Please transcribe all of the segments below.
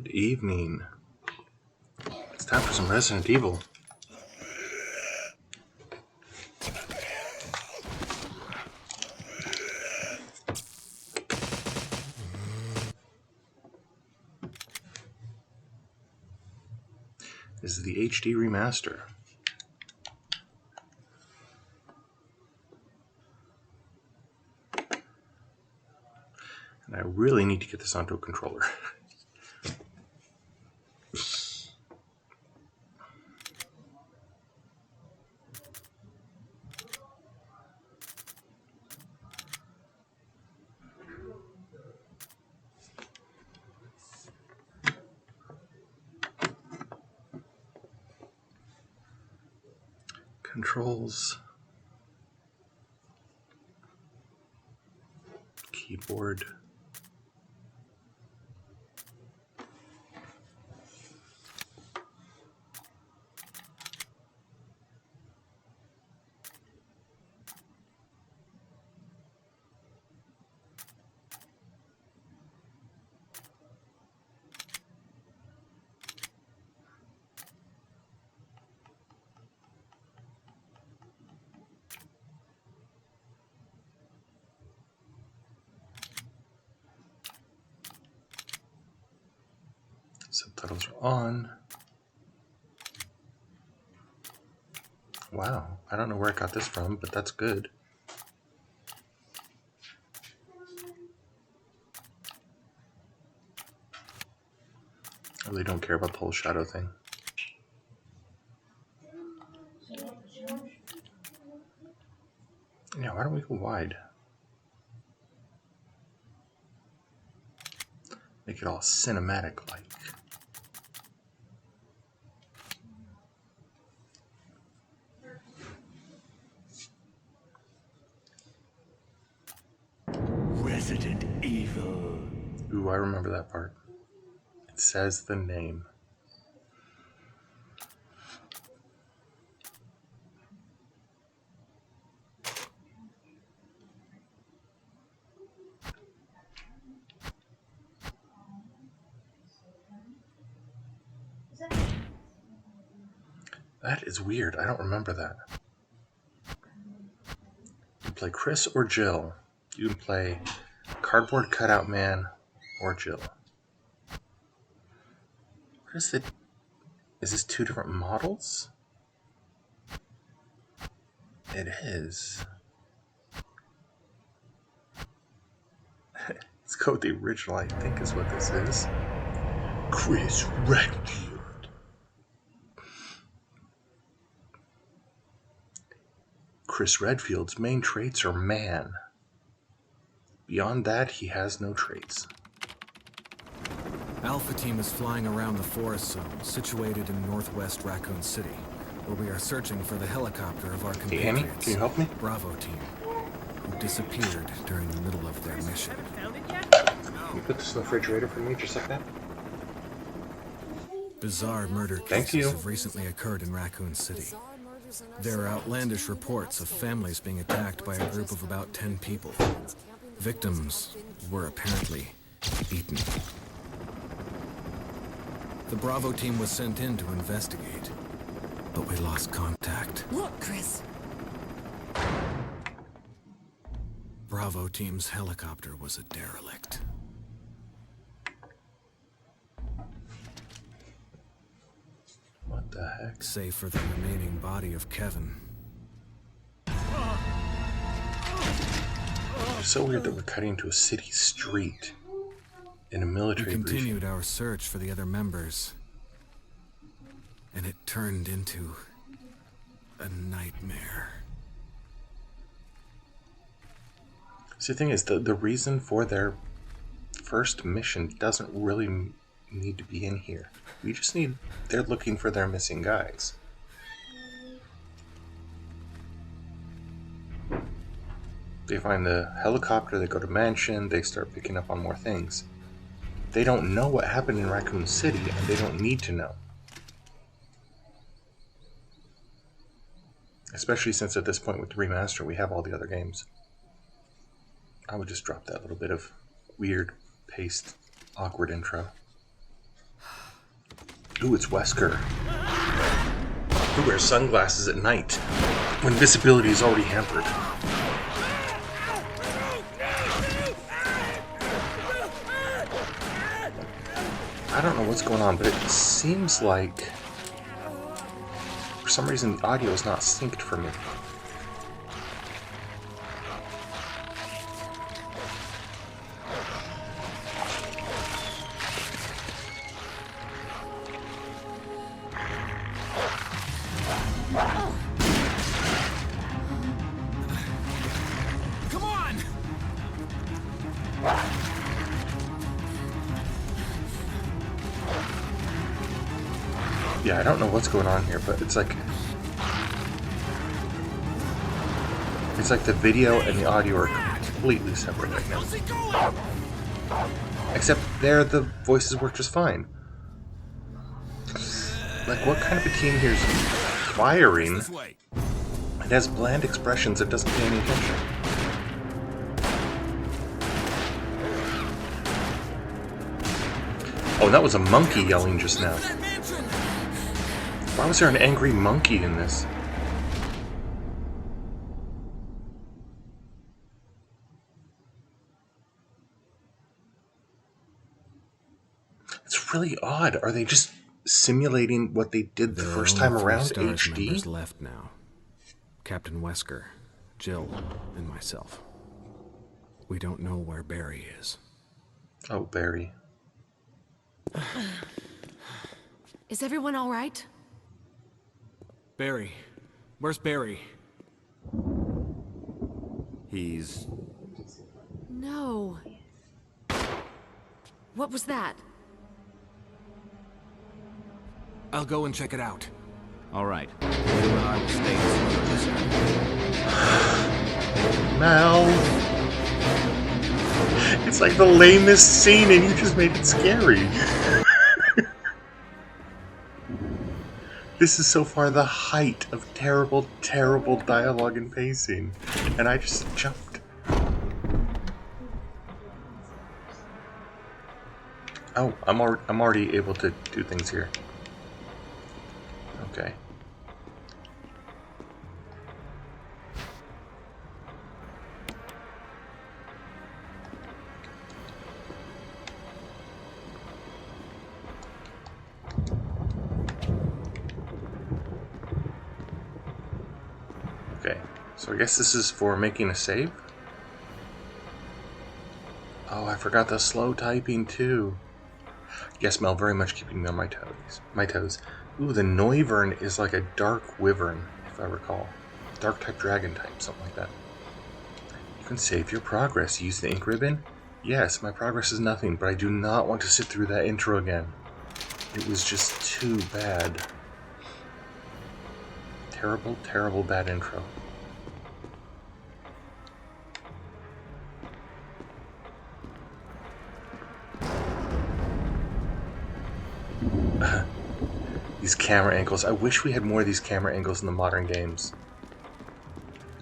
Good evening. It's time for some Resident Evil. This is the HD remaster. And I really need to get this onto a controller. Controls. Keyboard. Subtitles are on. Wow, I don't know where I got this from, but that's good. I really don't care about the whole shadow thing. Yeah, why don't we go wide? Make it all cinematic-like. Resident Evil. Ooh, I remember that part. It says the name. That is weird. I don't remember that. You can play Chris or Jill. You can play Cardboard Cutout Man or Jill. What is it? Is this two different models? It is. Let's go with the original, I think is what this is. Chris Redfield. Chris Redfield's main traits are man. Beyond that, he has no traits. Alpha Team is flying around the forest zone, situated in northwest Raccoon City, where we are searching for the helicopter of our Hey, Annie, compatriots, can you help me? Bravo Team, who disappeared during the middle of their mission. Can you put this in the refrigerator for me just like that? Bizarre murder cases have recently occurred in Raccoon City. There are outlandish reports of families being attacked by a group of about 10 people. Victims were apparently eaten. The Bravo Team was sent in to investigate, but we lost contact. Look, Chris. Bravo Team's helicopter was a derelict. What the heck? Save for the remaining body of Kevin. It's so weird that we're cutting to a city street in a military We briefing. continued our search for the other members, and it turned into a nightmare. See, the thing is, the reason for their first mission doesn't really need to be in here. We just need... They're looking for their missing guys. They find the helicopter, they go to mansion, they start picking up on more things. They don't know what happened in Raccoon City, and they don't need to know. Especially since at this point with the remaster, we have all the other games. I would just drop that little bit of weird, paced, awkward intro. Ooh, it's Wesker. Who wears sunglasses at night when visibility is already hampered. I don't know what's going on, but it seems like for some reason the audio is not synced for me. Come on! Yeah, I don't know what's going on here, but it's like the video and the audio are completely separate right now. Except there, the voices work just fine. Like, what kind of a team here is firing? It has bland expressions, it doesn't pay any attention. Oh, that was a monkey yelling just now. Why was there an angry monkey in this? It's really odd. Are they just simulating what they did the first time around Stars HD? members left now. Captain Wesker, Jill, and myself. We don't know where Barry is. Oh, Barry. Is everyone all right? Barry. Where's Barry? He's... No. What was that? I'll go and check it out. All right. I will stay as Mel. It's like the lamest scene and you just made it scary. This is so far the height of terrible, terrible dialogue and pacing. And I just jumped. Oh, I'm already able to do things here. Okay. Okay, so I guess this is for making a save? Oh, I forgot the slow typing too. Yes, Mel, very much keeping me on my toes. Ooh, the Noivern is like a dark wyvern, if I recall. Dark type, dragon type, something like that. You can save your progress. Use the ink ribbon? Yes, my progress is nothing, but I do not want to sit through that intro again. It was just too bad. Terrible, terrible bad intro. These camera angles. I wish we had more of these camera angles in the modern games.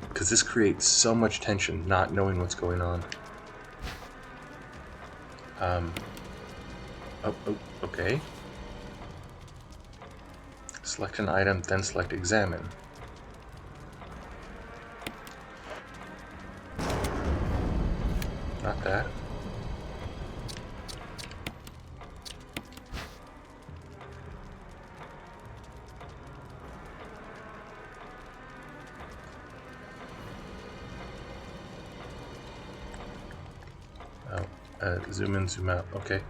Because this creates so much tension, not knowing what's going on. Okay. Select an item, then select examine. Not that. Zoom in, zoom out. Okay.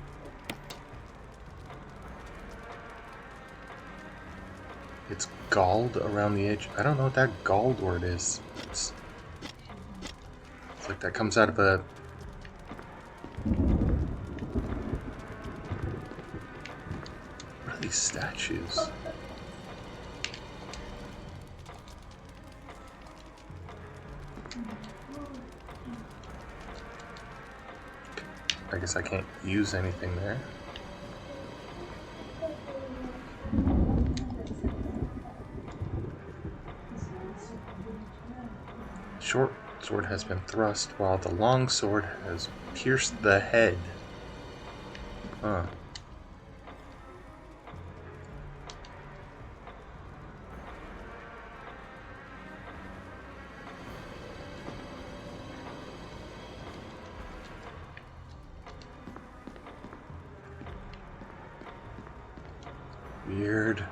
It's galled around the edge. I don't know what that galled word is. It's like that comes out of a... What are these statues? I guess I can't use anything there. Short sword has been thrust, while the long sword has pierced the head. Huh. Weird.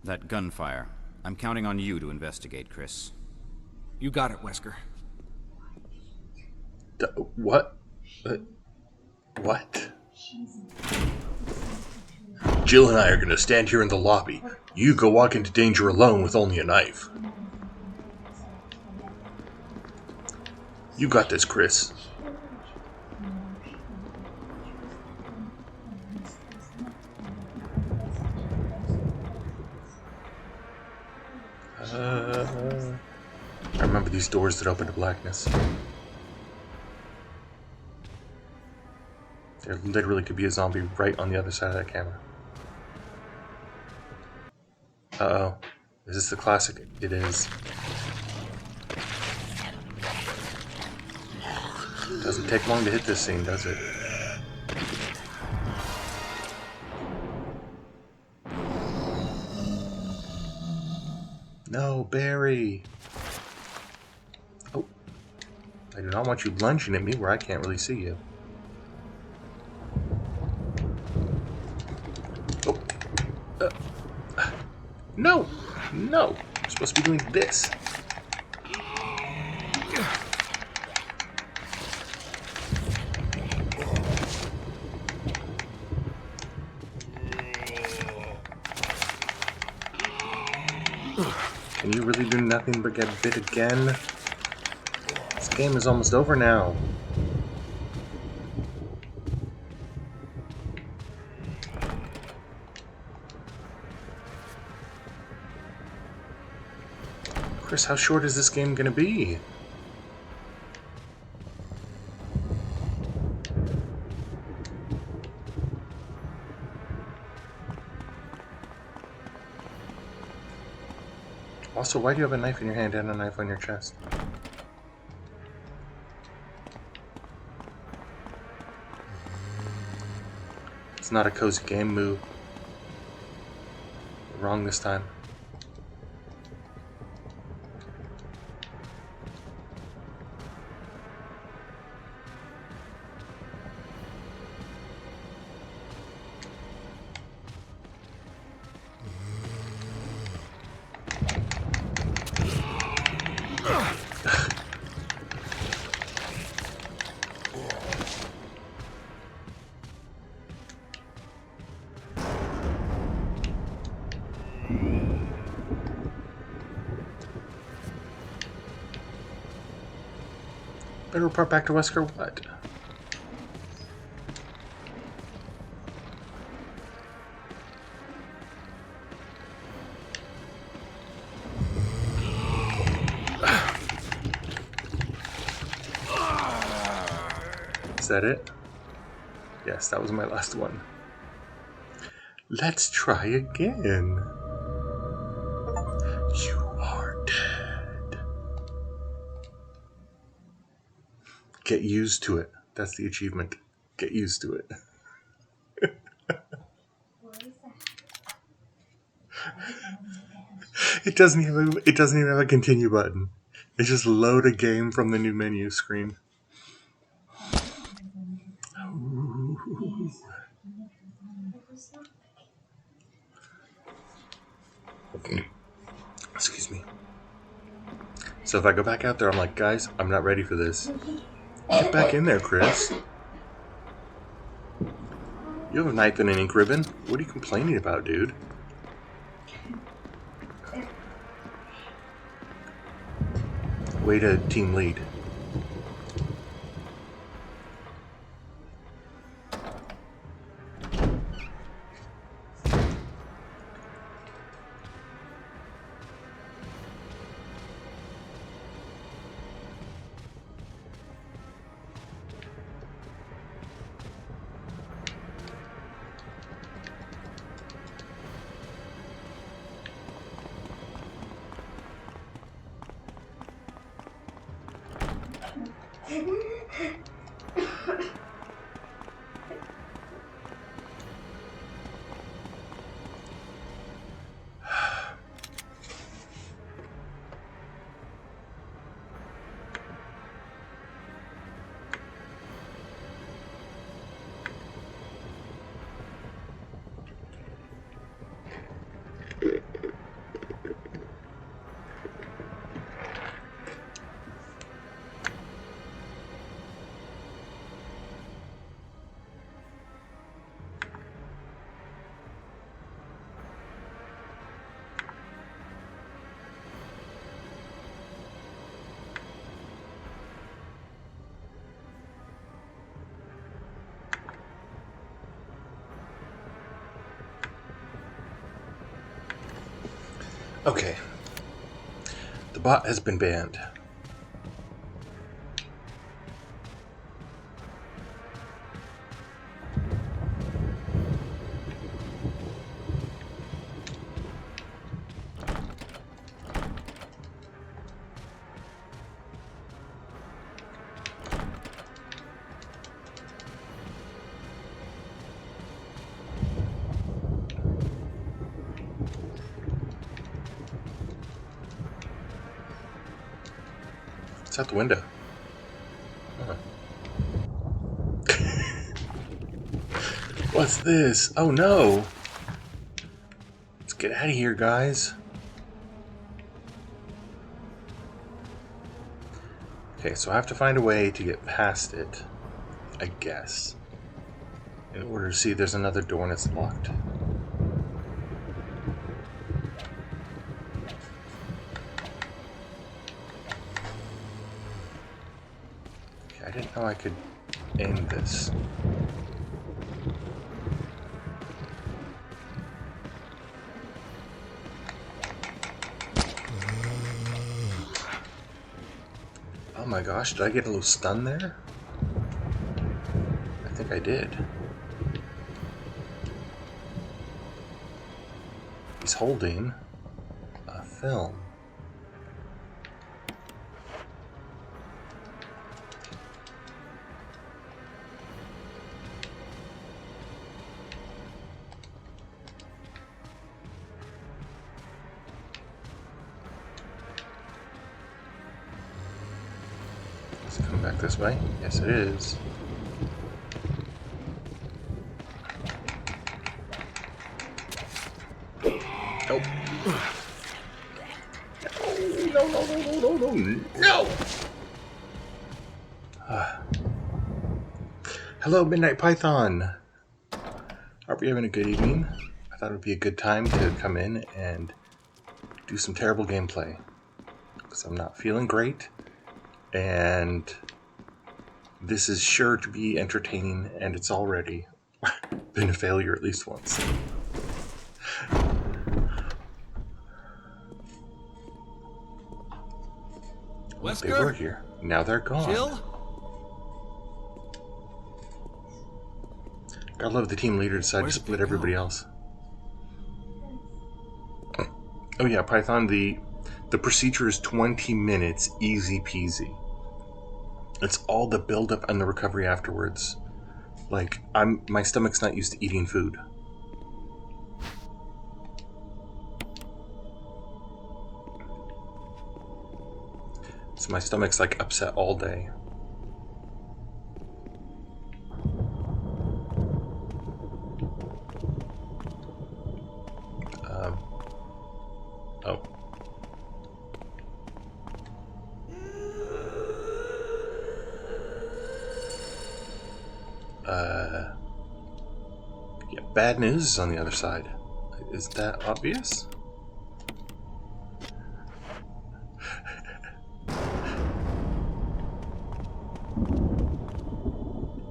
That gunfire. I'm counting on you to investigate, Chris. You got it, Wesker. What? What? Jill and I are going to stand here in the lobby. You go walk into danger alone with only a knife. You got this, Chris. I remember these doors that open to blackness. There literally could be a zombie right on the other side of that camera. Uh-oh. Is this the classic? It is. Doesn't take long to hit this scene, does it? No, Barry! Oh. I do not want you lunging at me where I can't really see you. Oh. No! No! I'm supposed to be doing this. Can you really do nothing but get bit again? This game is almost over now. Chris, how short is this game gonna be? Also, why do you have a knife in your hand and a knife on your chest? It's not a cozy game move. Wrong this time. Better report back to Wesker, what? Is that it? Yes, that was my last one. Let's try again. You are dead. Get used to it. That's the achievement. Get used to it. It doesn't even have a continue button. It's just load a game from the new menu screen. Excuse me. So if I go back out there, I'm like, guys, I'm not ready for this. Get back in there, Chris. You have a knife and an ink ribbon. What are you complaining about, dude? Way to team lead. Okay. The bot has been banned. It's out the window. Huh. What's this? Oh no! Let's get out of here, guys. Okay, so I have to find a way to get past it, I guess, in order to see if there's another door and it's locked. Okay, I didn't know I could aim this. Oh my gosh, did I get a little stun there? I think I did. He's holding a film. Is it coming back this way? Yes, it is. Nope. No! Hello, Midnight Python. Are we having a good evening? I thought it would be a good time to come in and do some terrible gameplay. Because I'm not feeling great. And this is sure to be entertaining, and it's already been a failure at least once. Wesker? They were here. Now they're gone. Jill? Gotta love the team leader decided Where'd to split they everybody go? else. Oh yeah, Python, the procedure is 20 minutes, easy peasy. It's all the build-up and the recovery afterwards. Like, my stomach's not used to eating food. So my stomach's like upset all day. Oh. Yeah, bad news is on the other side. Is that obvious?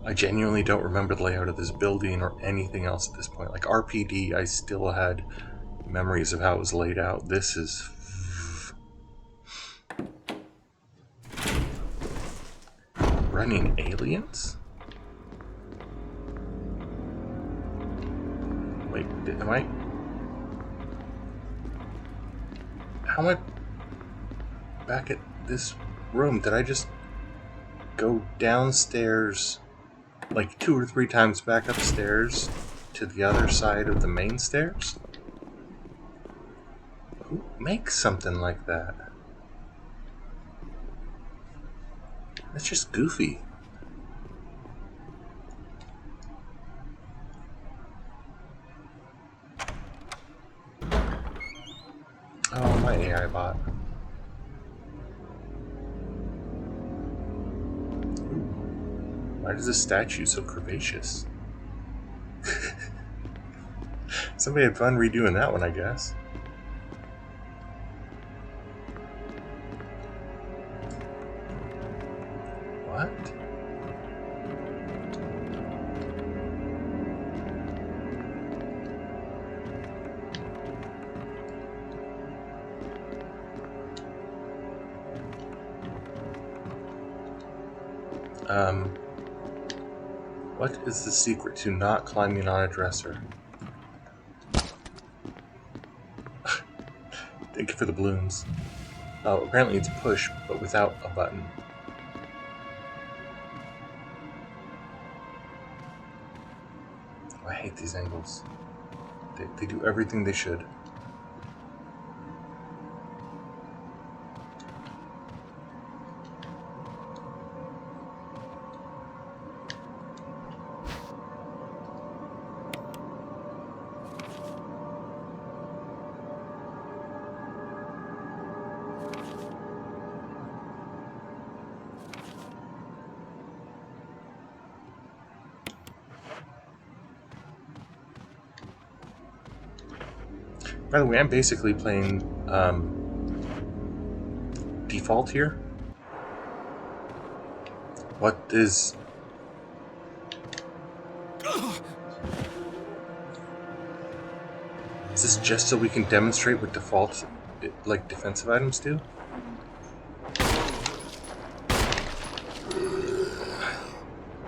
I genuinely don't remember the layout of this building or anything else at this point. Like RPD, I still had memories of how it was laid out. This is... running aliens? Wait, am I... How am I back at this room? Did I just go downstairs like 2 or 3 times back upstairs to the other side of the main stairs? Who makes something like that? That's just goofy. Oh, my AI bot. Why is this statue so curvaceous? Somebody had fun redoing that one, I guess. What? What is the secret to not climbing on a dresser? Thank you for the balloons. Oh, apparently it's push, but without a button. Oh, I hate these angles. They do everything they should. By the way, I'm basically playing default here. What is... Is this just so we can demonstrate what default, like, defensive items do?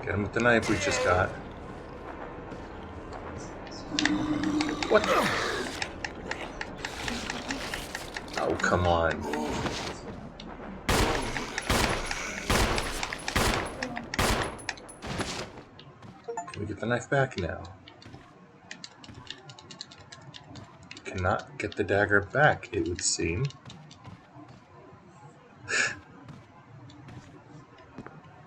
Get him with the knife we just got. What? Oh, come on. Can we get the knife back now? Cannot get the dagger back, it would seem.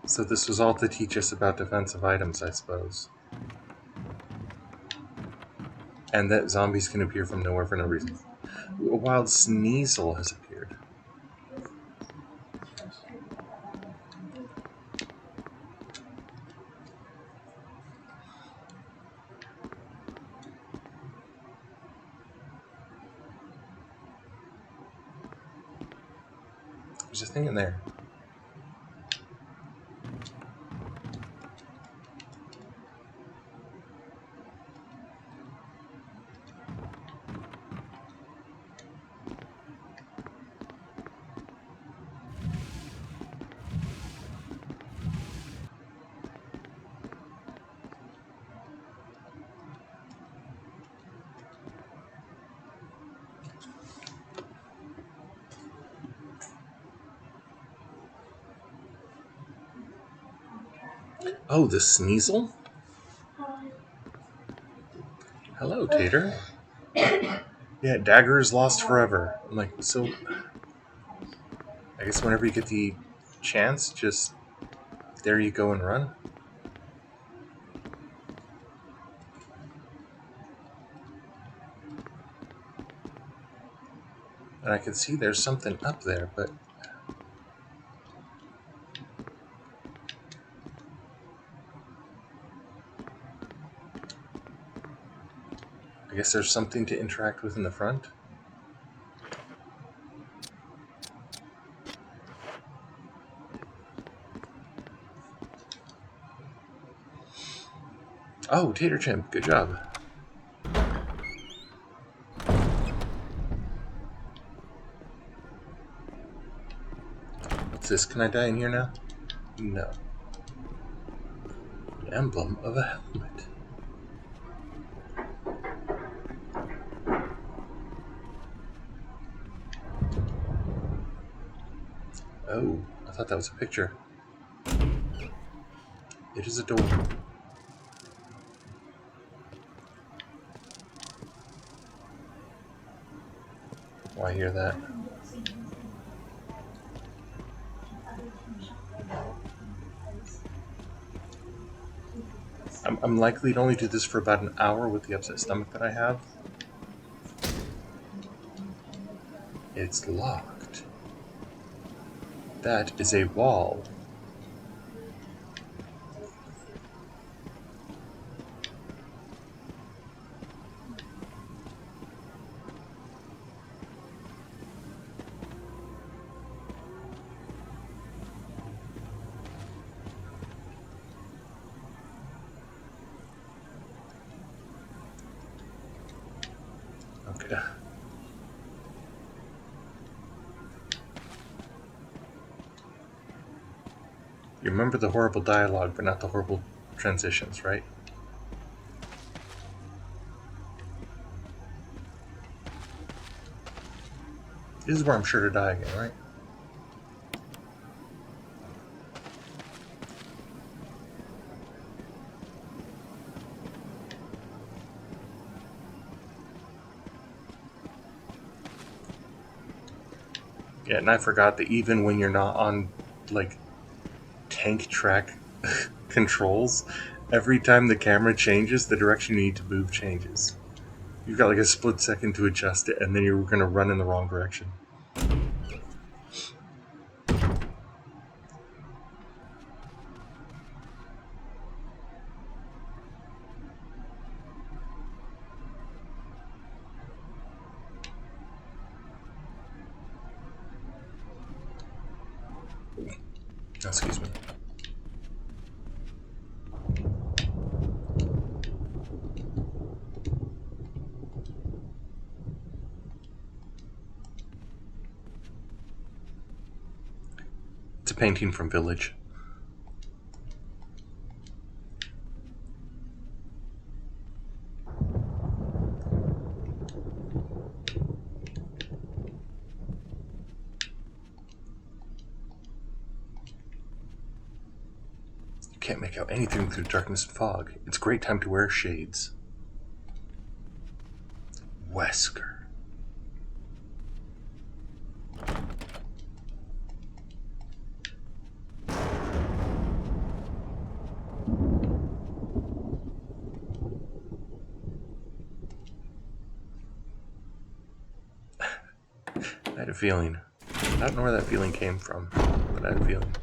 So this was all to teach us about defensive items, I suppose. And that zombies can appear from nowhere for no reason. A wild Sneasel has appeared. There's a thing in there. Oh, the Sneasel? Hello, Tater. Yeah, dagger is lost forever. I'm like, so... I guess whenever you get the chance, just... there you go and run. And I can see there's something up there, but... I guess there's something to interact with in the front. Oh, Tater Chimp, good job. What's this? Can I die in here now? No. The emblem of a helmet. Oh, I thought that was a picture. It is a door. Oh, I hear that. I'm likely to only do this for about an hour with the upset stomach that I have. It's locked. That is a wall. Okay. You remember the horrible dialogue, but not the horrible transitions, right? This is where I'm sure to die again, right? Yeah, and I forgot that even when you're not on, like, tank track controls, every time the camera changes, the direction you need to move changes. You've got like a split second to adjust it, and then you're going to run in the wrong direction. Excuse me. It's a painting from Village. You can't make out anything through darkness and fog. It's a great time to wear shades. Wesker. I had a feeling. I don't know where that feeling came from, but I had a feeling.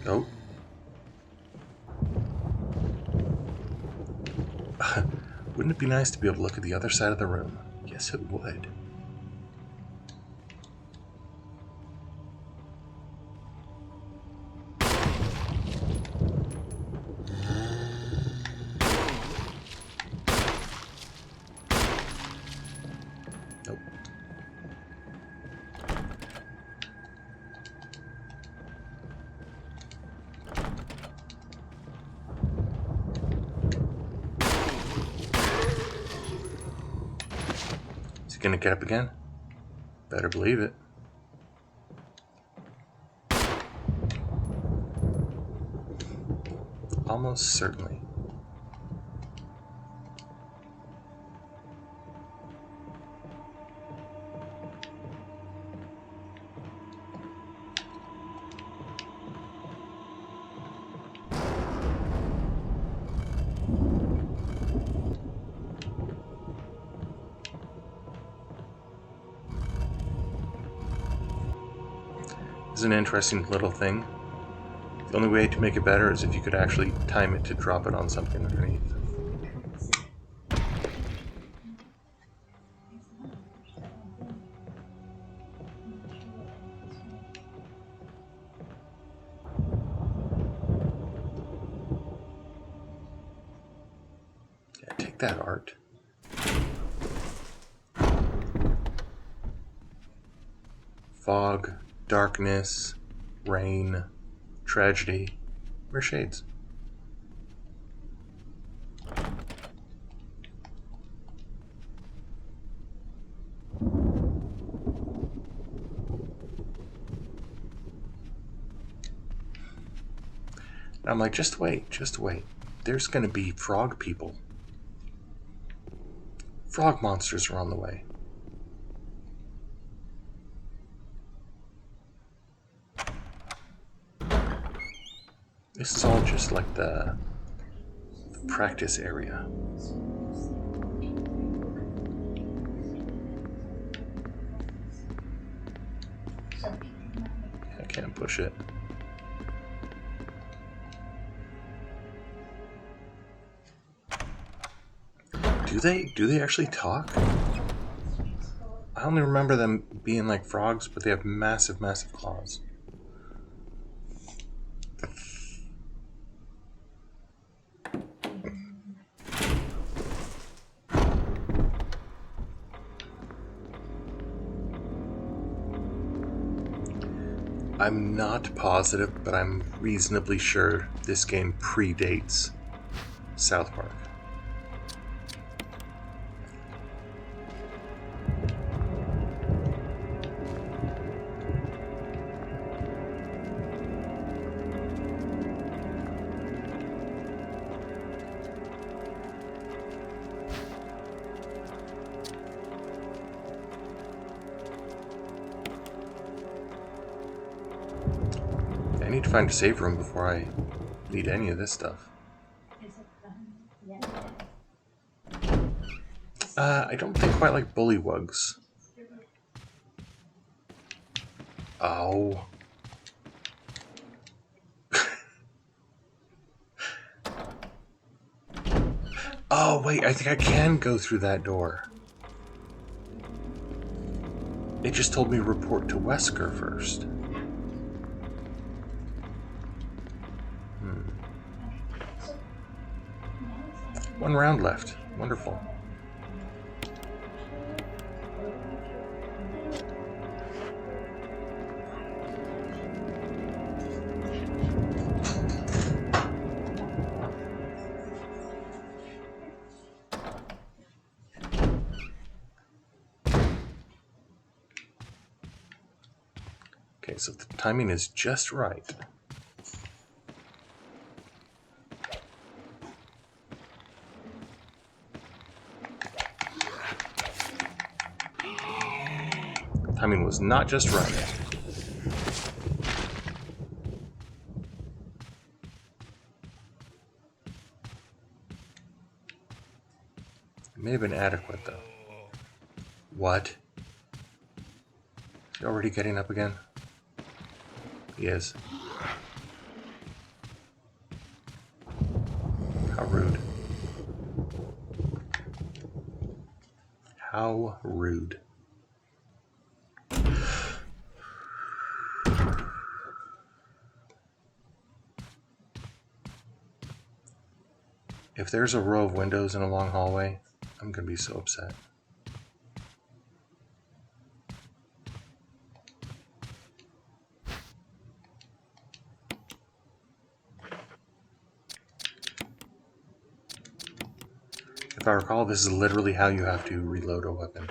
Oh. Wouldn't it be nice to be able to look at the other side of the room? Yes, it would. Nope. Is he gonna get up again? Better believe it. Almost certainly. It's an interesting little thing. The only way to make it better is if you could actually time it to drop it on something underneath. Yeah, take that, art. Fog, darkness, rain, tragedy. Wear shades. I'm like, just wait, just wait. There's gonna be frog people. Frog monsters are on the way. This is all just like the practice area. I can't push it. Do they actually talk? I only remember them being like frogs, but they have massive, massive claws. I'm not positive, but I'm reasonably sure this game predates South Park. I need to find a save room before I need any of this stuff. I don't think quite like bullywugs. Oh. Oh, wait, I think I can go through that door. It just told me to report to Wesker first. One round left. Wonderful. Okay, so the timing is just right. Timing was not just right. It may have been adequate, though. What? You already getting up again? He is. How rude. How rude. If there's a row of windows in a long hallway, I'm gonna be so upset. If I recall, this is literally how you have to reload a weapon.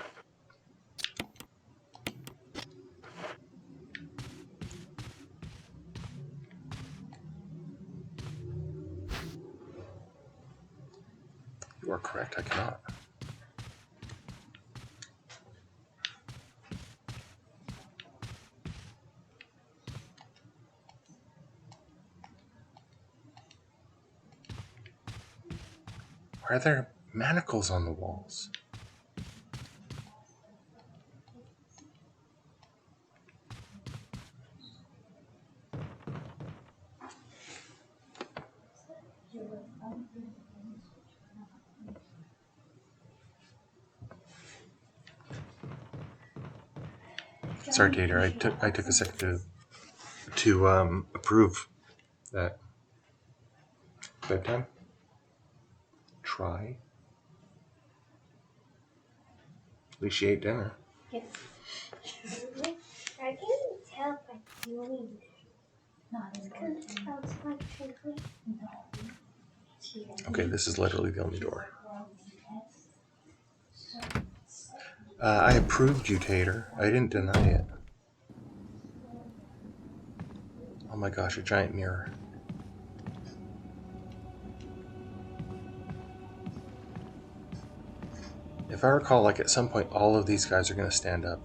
You are correct, I cannot. Why are there manacles on the walls? Sorry, Tater. I took a second to approve that. Bedtime. Try. At least she ate dinner. Yes. I can tell by doing Okay, this is literally the only door. I approved you, Tater. I didn't deny it. Oh my gosh, a giant mirror. If I recall, like at some point, all of these guys are going to stand up.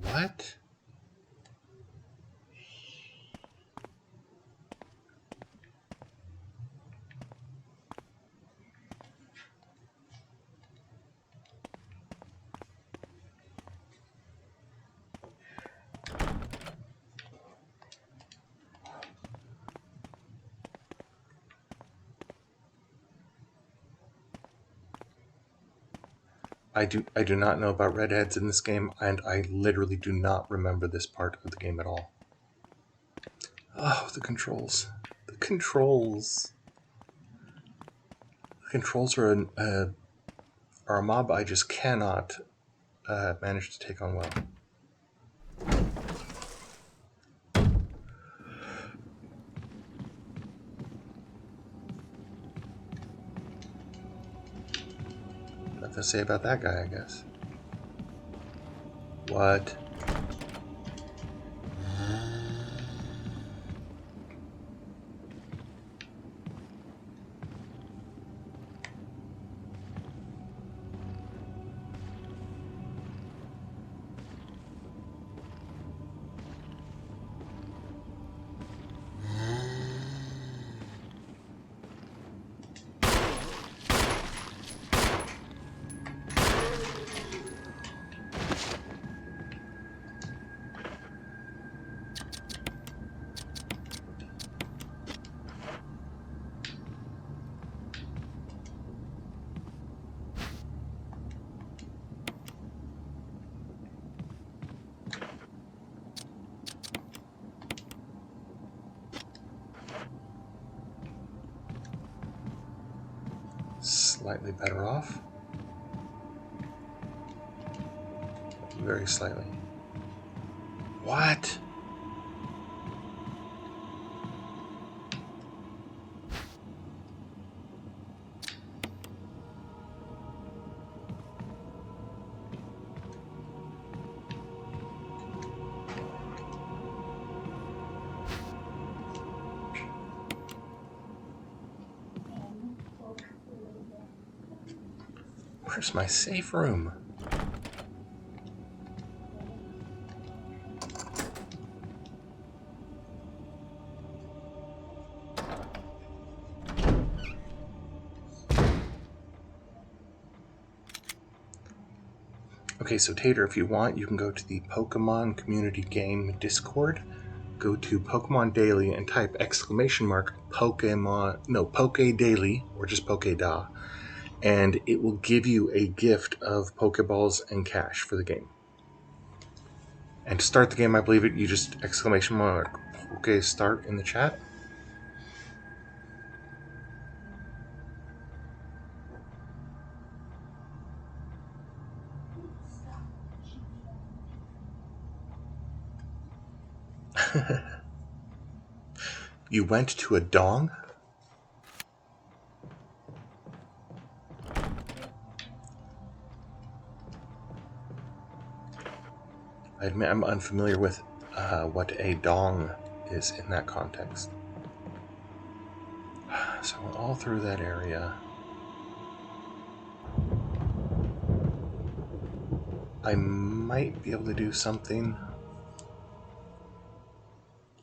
What? I do not know about redheads in this game, and I literally do not remember this part of the game at all. Oh, the controls. The controls. The controls are a mob I just cannot manage to take on well. Nothing to say about that guy, I guess. What? Slightly better off. Very slightly. What? Where's my safe room? Okay, so Tater, if you want, you can go to the Pokemon Community Game Discord, go to Pokemon Daily and type Poke Daily, or just Pokéda, and it will give you a gift of Pokeballs and cash for the game. And to start the game, I believe you just Poke start in the chat. You went to a dong? I admit I'm unfamiliar with what a dong is in that context. So I went all through that area. I might be able to do something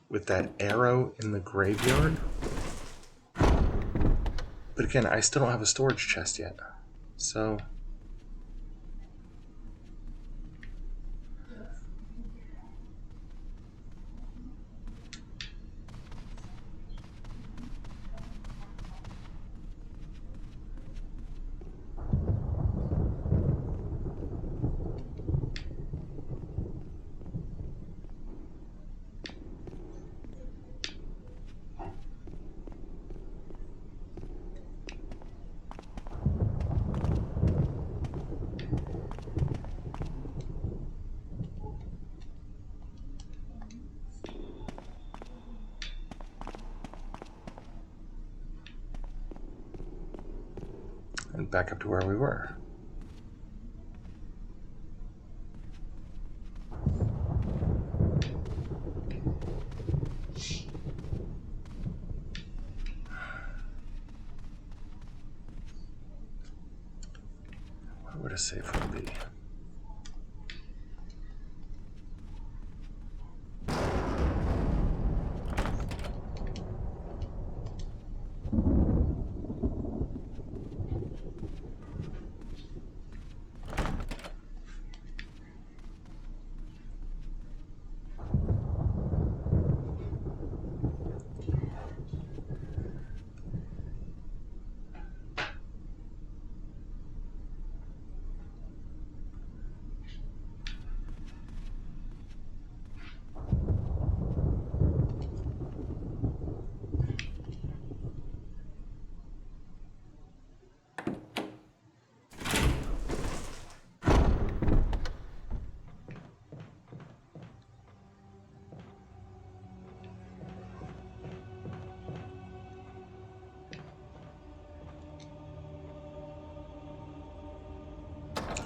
with that arrow in the graveyard. But again, I still don't have a storage chest yet. So... and back up to where we were. Where would a safe room be?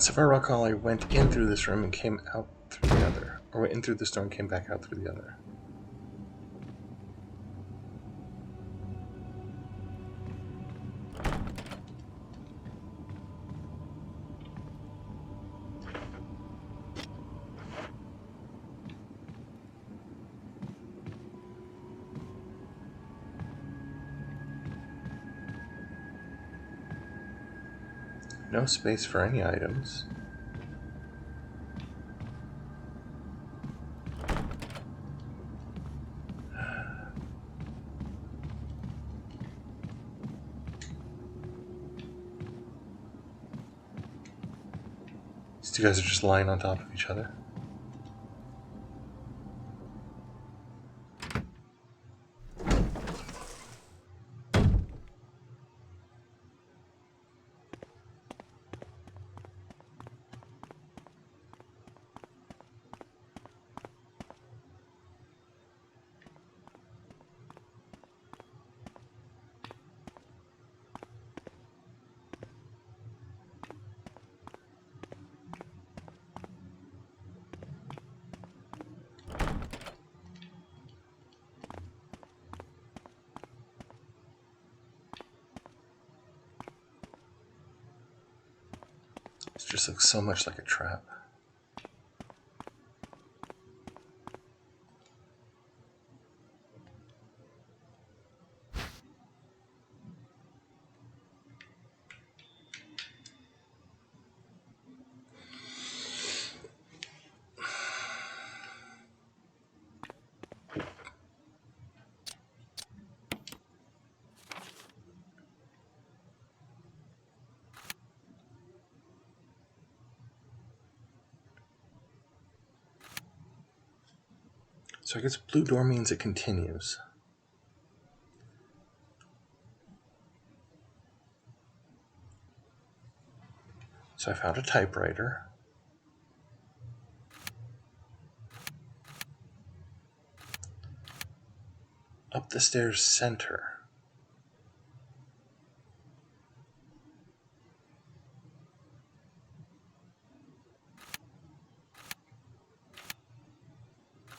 So if I recall, I went in through this room and came out through the other. Or went in through this door and came back out through the other. No space for any items. These two guys are just lying on top of each other. This just looks so much like a trap. So I guess blue door means it continues. So I found a typewriter. Up the stairs center.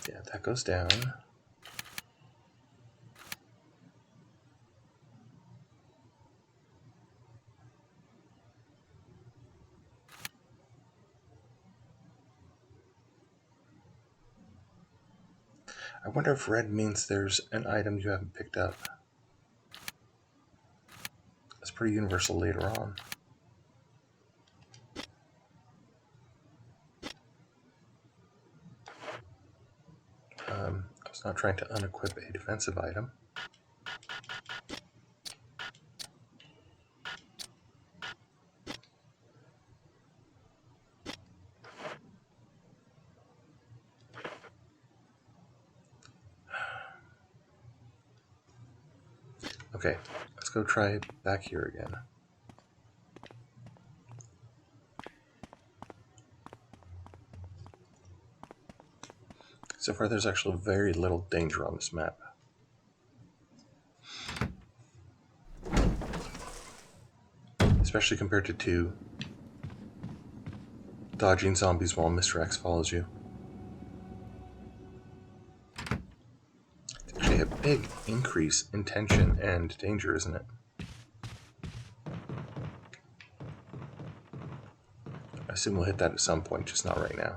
Yeah, that goes down. I wonder if red means there's an item you haven't picked up. That's pretty universal later on. I was not trying to unequip a defensive item. Okay, let's go try it back here again. So far, there's actually very little danger on this map. Especially compared to 2. Dodging zombies while Mr. X follows you. It's actually a big increase in tension and danger, isn't it? I assume we'll hit that at some point, just not right now.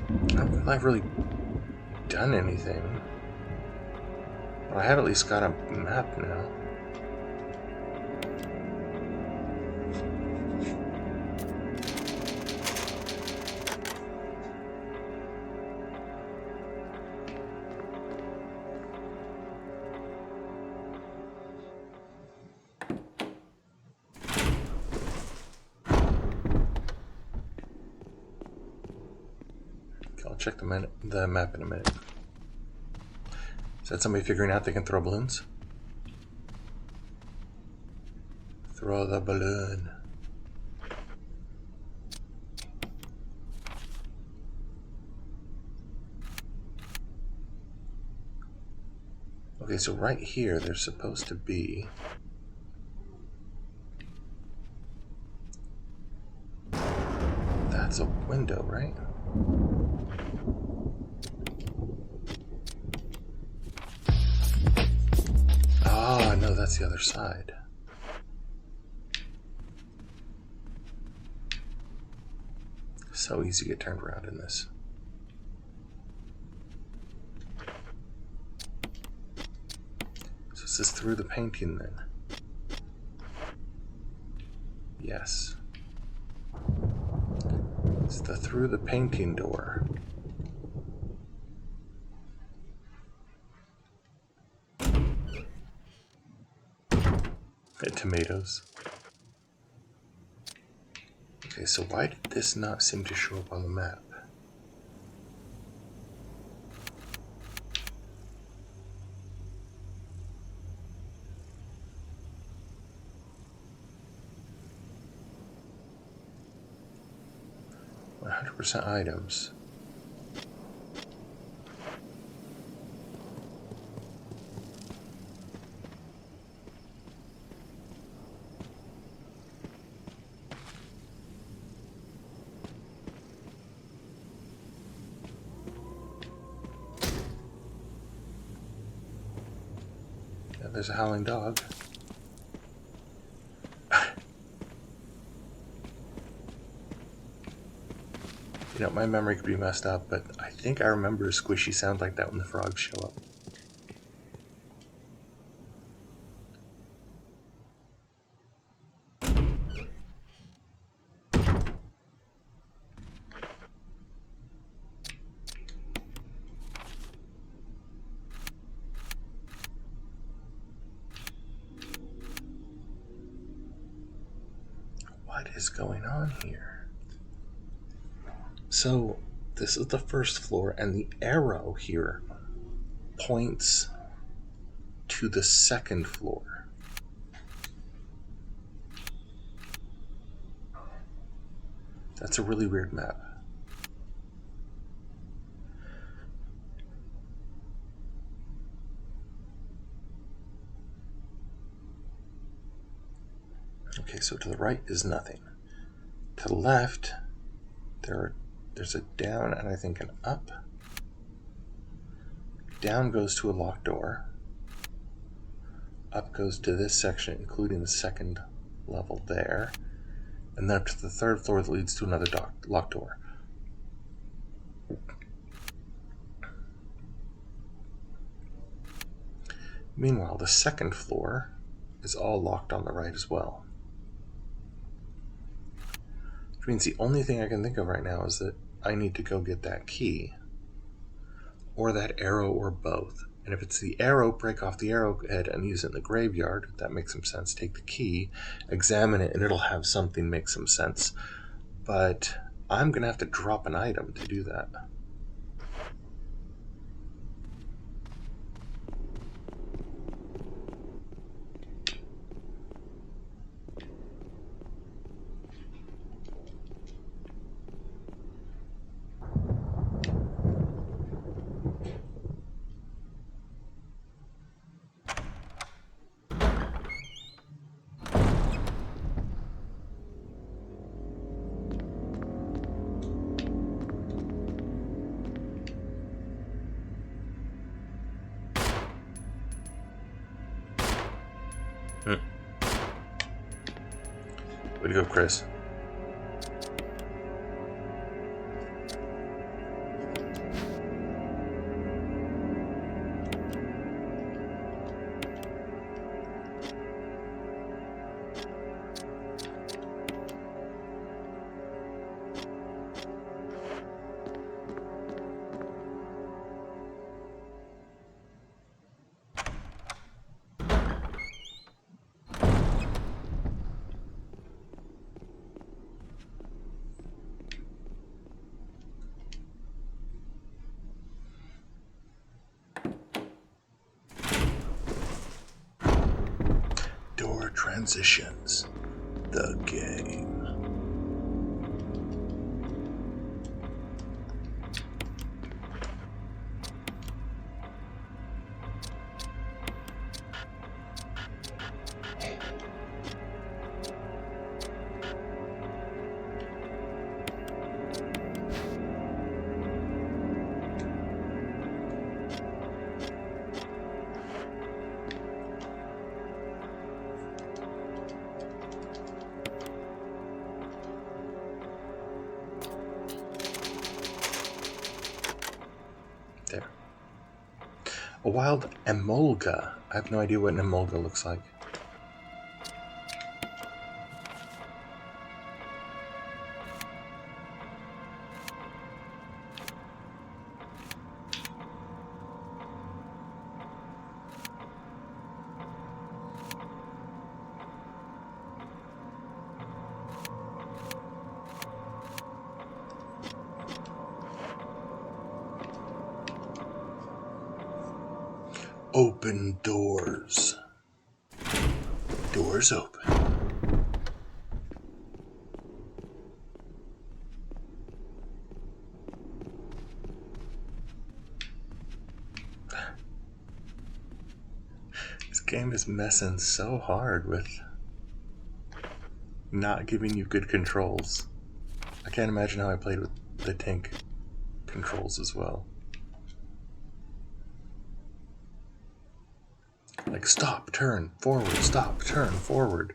I don't think I've really done anything. But I have at least got a map now. I'll check the map in a minute. Is that somebody figuring out they can throw balloons? Throw the balloon. Okay, so right here there's supposed to be... That's a window, right? Ah, no, that's the other side. So easy to get turned around in this. So is this through the painting then? Yes. It's the through the painting door. And tomatoes. Okay, so why did this not seem to show up on the map? %, items. Yeah, there's a howling dog. You know, my memory could be messed up, but I think I remember a squishy sound like that when the frogs show up. What is going on here? So, this is the first floor, and the arrow here points to the second floor. That's a really weird map. Okay, so to the right is nothing. To the left, there's a down and I think an up. Down goes to a locked door. Up goes to this section, including the second level there. And then up to the third floor that leads to another locked door. Meanwhile, the second floor is all locked on the right as well. Which means the only thing I can think of right now is that I need to go get that key, or that arrow, or both. And if it's the arrow, break off the arrowhead and use it in the graveyard. That makes some sense. Take the key, examine it, and it'll have something make some sense. But I'm going to have to drop an item to do that. Way to go, Chris. Transitions. The game. There. A wild emolga. I have no idea what an emolga looks like. Open doors. Doors open. This game is messing so hard with not giving you good controls. I can't imagine how I played with the tank controls as well. Like stop, turn, forward, stop, turn, forward.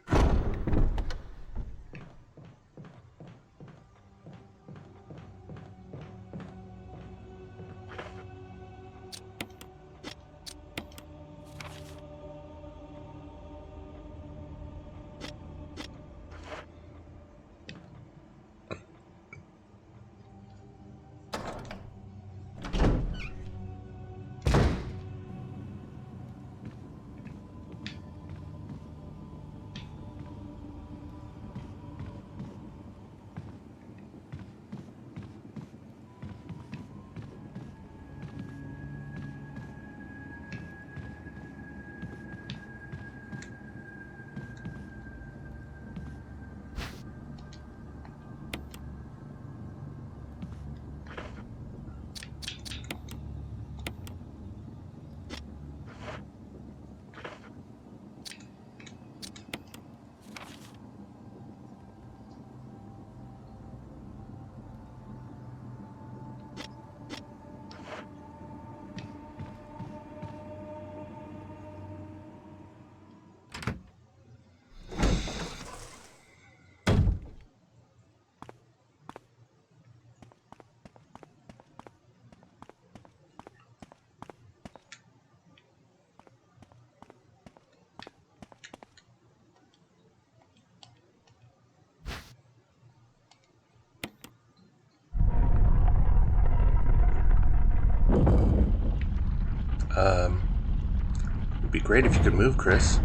It'd be great if you could move, Chris.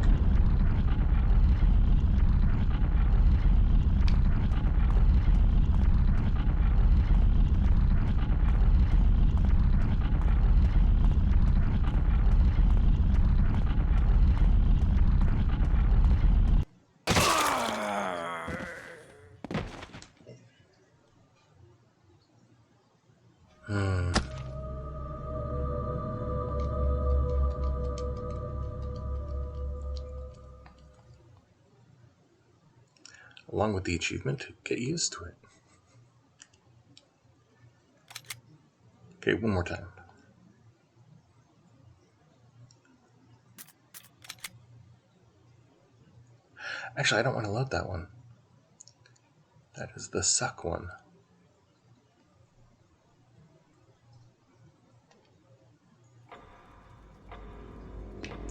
Along with the achievement, get used to it. Okay, one more time. Actually, I don't want to load that one. That is the suck one.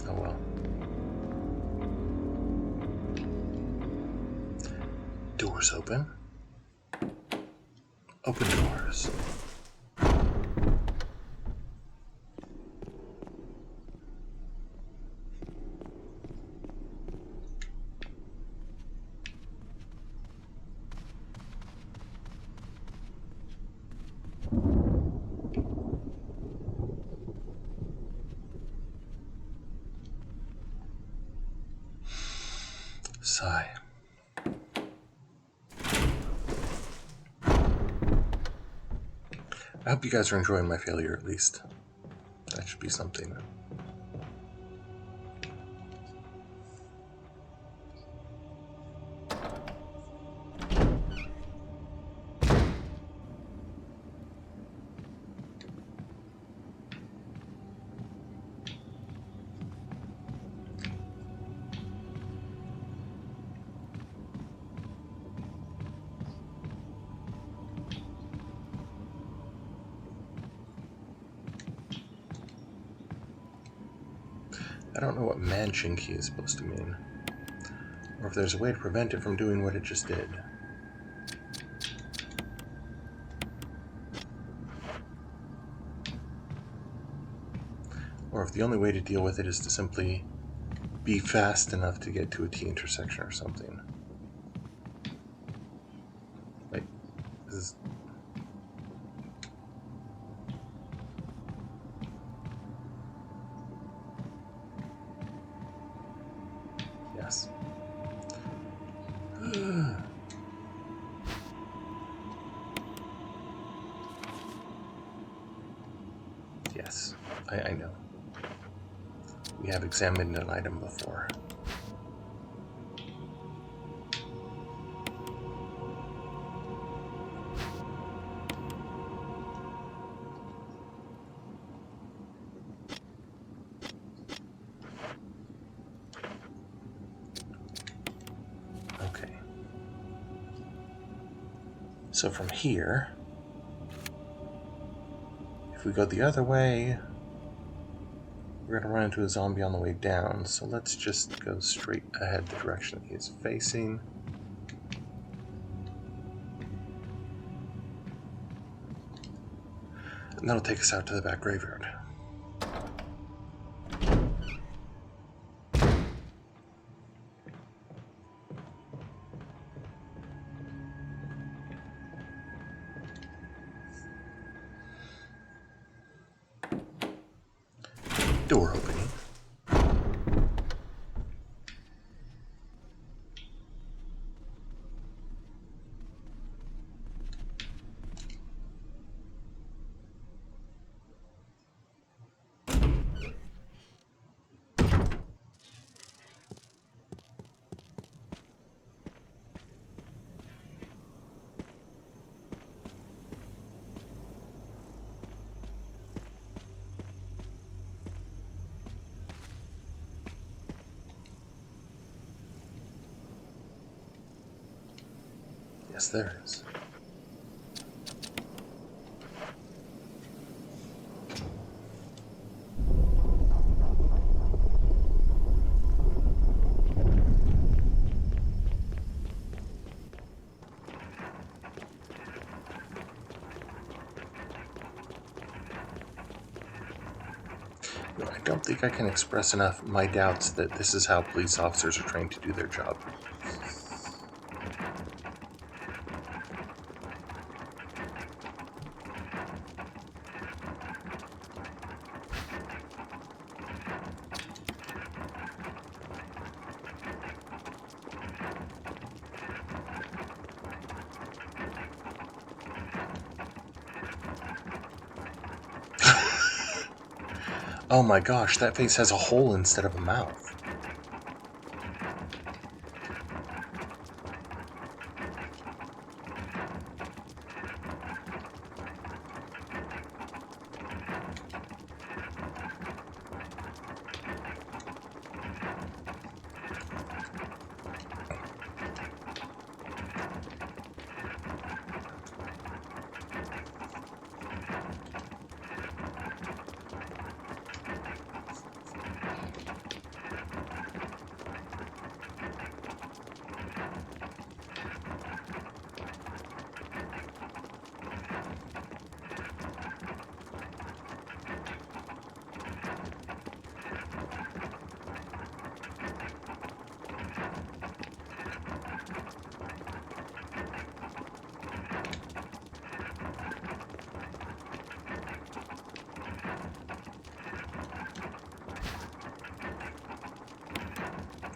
Oh well. Doors open. Open doors. Sigh. I hope you guys are enjoying my failure at least. That should be something. I don't know what Manchinky is supposed to mean, or if there's a way to prevent it from doing what it just did. Or if the only way to deal with it is to simply be fast enough to get to a T intersection or something. Like, this is... Yes. Yes, I know. We have examined an item before. Okay. So from here, if we go the other way, we're going to run into a zombie on the way down, so let's just go straight ahead the direction he is facing. And that'll take us out to the back graveyard. Door opening. Yes, there is. No, I don't think I can express enough my doubts that this is how police officers are trained to do their job. Oh my gosh, that face has a hole instead of a mouth.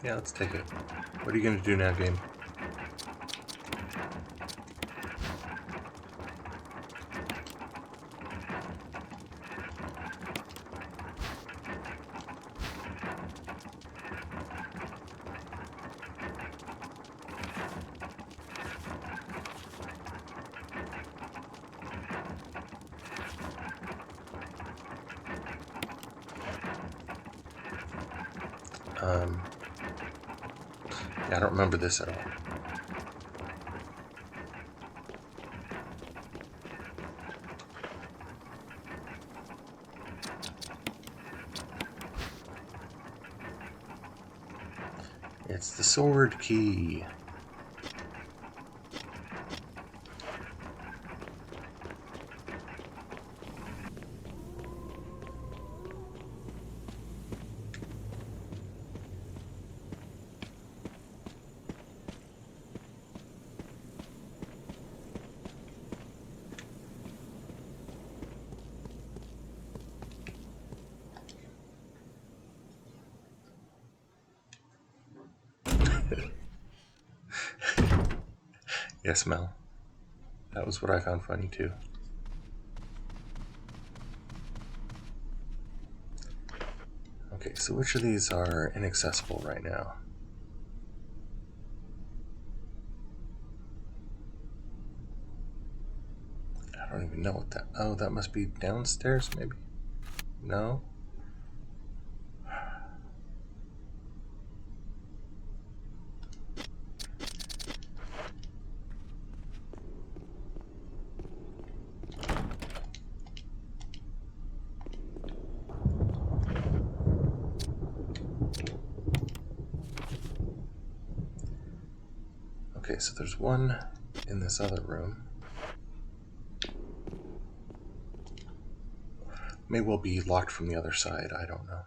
Yeah, let's take it. What are you gonna do now, game? Yeah, I don't remember this at all. It's the sword key. Yes, Mel. That was what I found funny too. Okay, so which of these are inaccessible right now? I don't even know what that... Oh, that must be downstairs, maybe? No? Okay, so there's one in this other room. May well be locked from the other side, I don't know.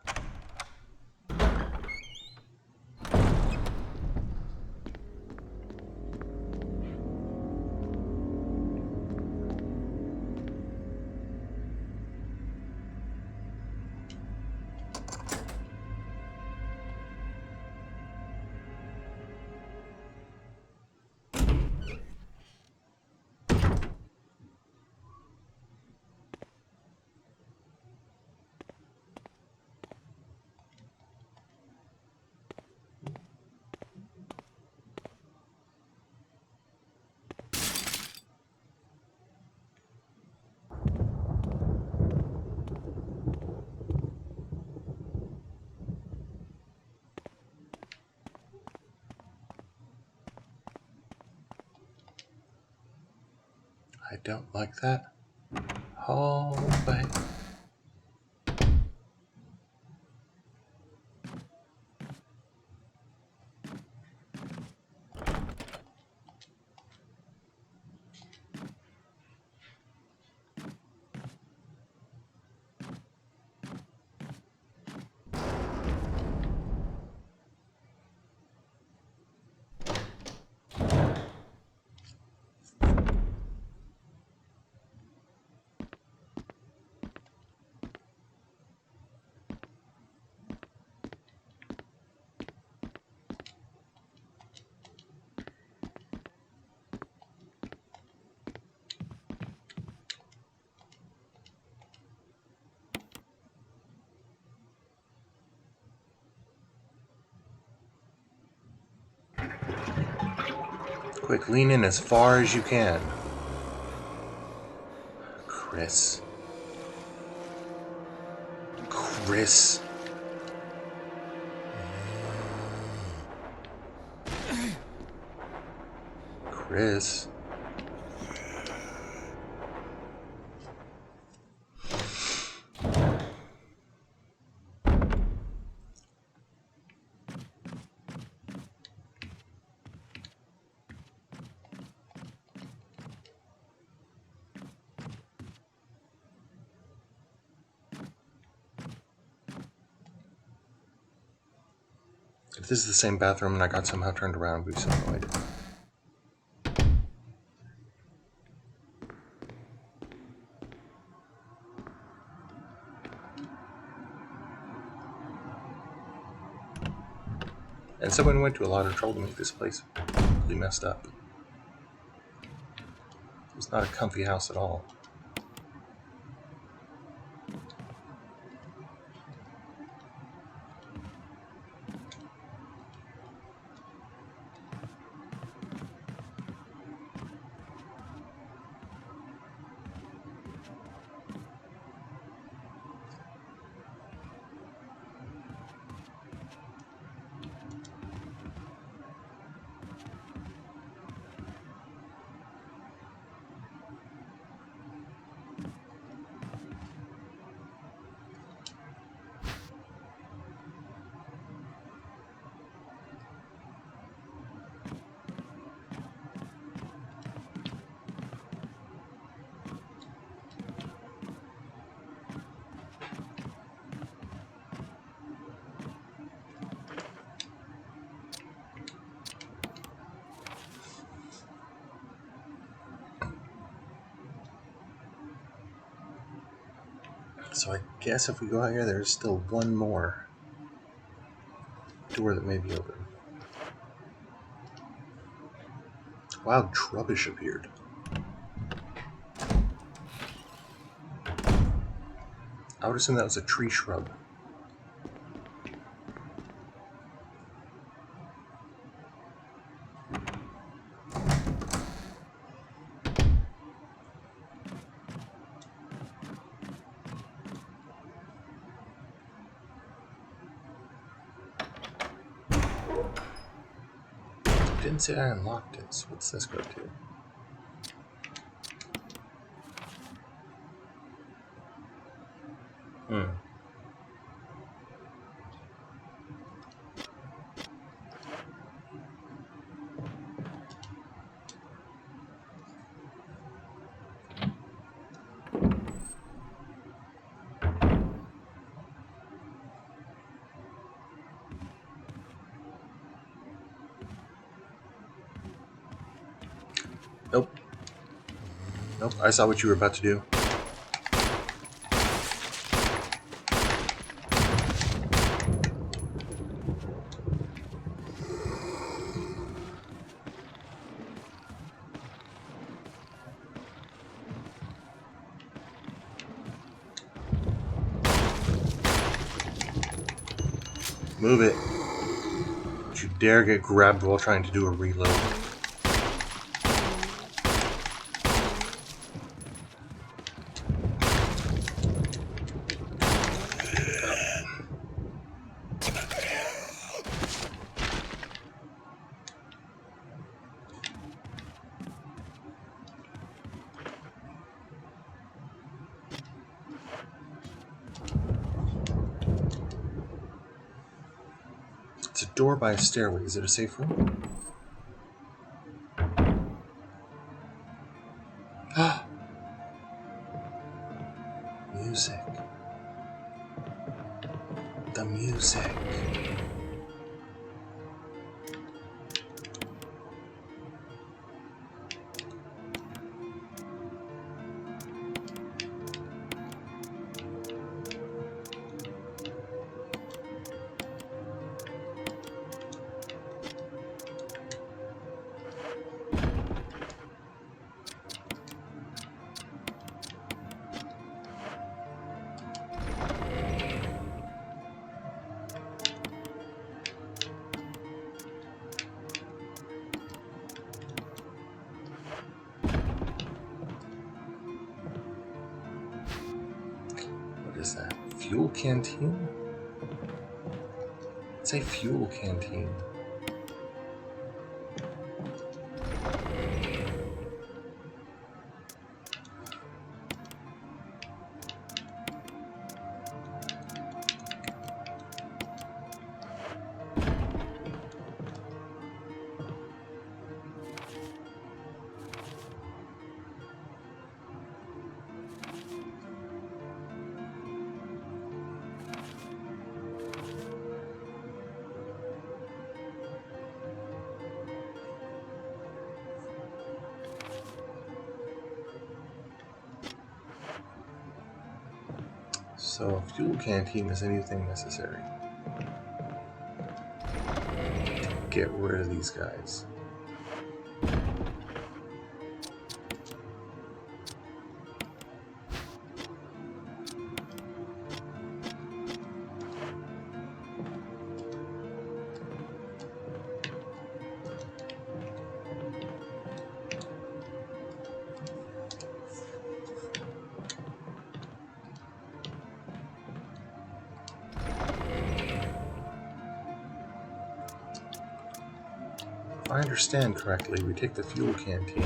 I don't like that. Hallway. Quick, lean in as far as you can. Chris. Chris. Chris. If this is the same bathroom and I got somehow turned around, we'd be so annoyed. And someone went to a lot of trouble to make this place really messed up. It's not a comfy house at all. So I guess if we go out here, there's still one more door that may be open. Wild Trubbish appeared. I would assume that was a tree shrub. Didn't say I unlocked it, so what's this go to? Nope. Nope, I saw what you were about to do. Move it. Don't you dare get grabbed while trying to do a reload. It's a door by a stairway. Is it a safe room? Music. The music. What is that? Fuel canteen? It's a fuel canteen. So, fuel canteen is anything necessary. get rid of these guys. If I understand correctly, we take the fuel canteen.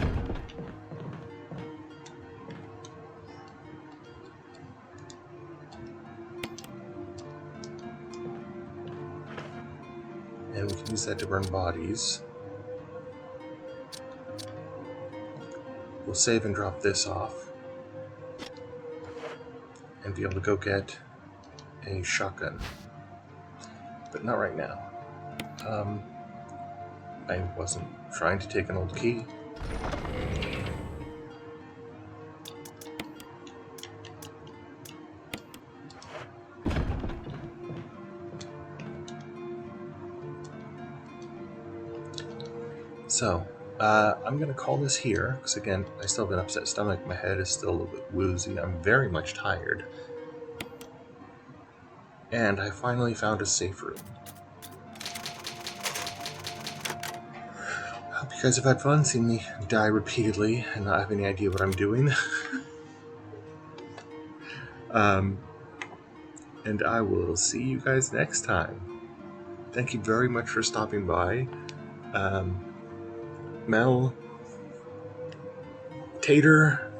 And we can use that to burn bodies. We'll save and drop this off. And be able to go get a shotgun. But not right now. I wasn't trying to take an old key. So, I'm going to call this here, because again, I still have an upset stomach, my head is still a little bit woozy, I'm very much tired. And I finally found a safe room. Hope you guys have had fun seeing me die repeatedly and not have any idea what I'm doing. And I will see you guys next time. Thank you very much for stopping by. Mel, Tater,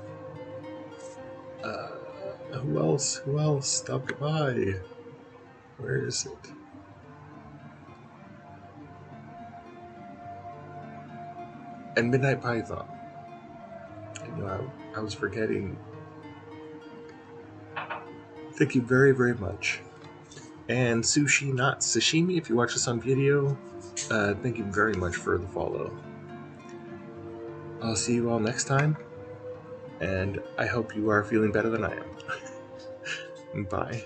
who else stopped by? Where is it? And Midnight Python. I know I was forgetting. Thank you very, very much. And Sushi, not Sashimi, if you watch this on video, thank you very much for the follow. I'll see you all next time, and I hope you are feeling better than I am. Bye.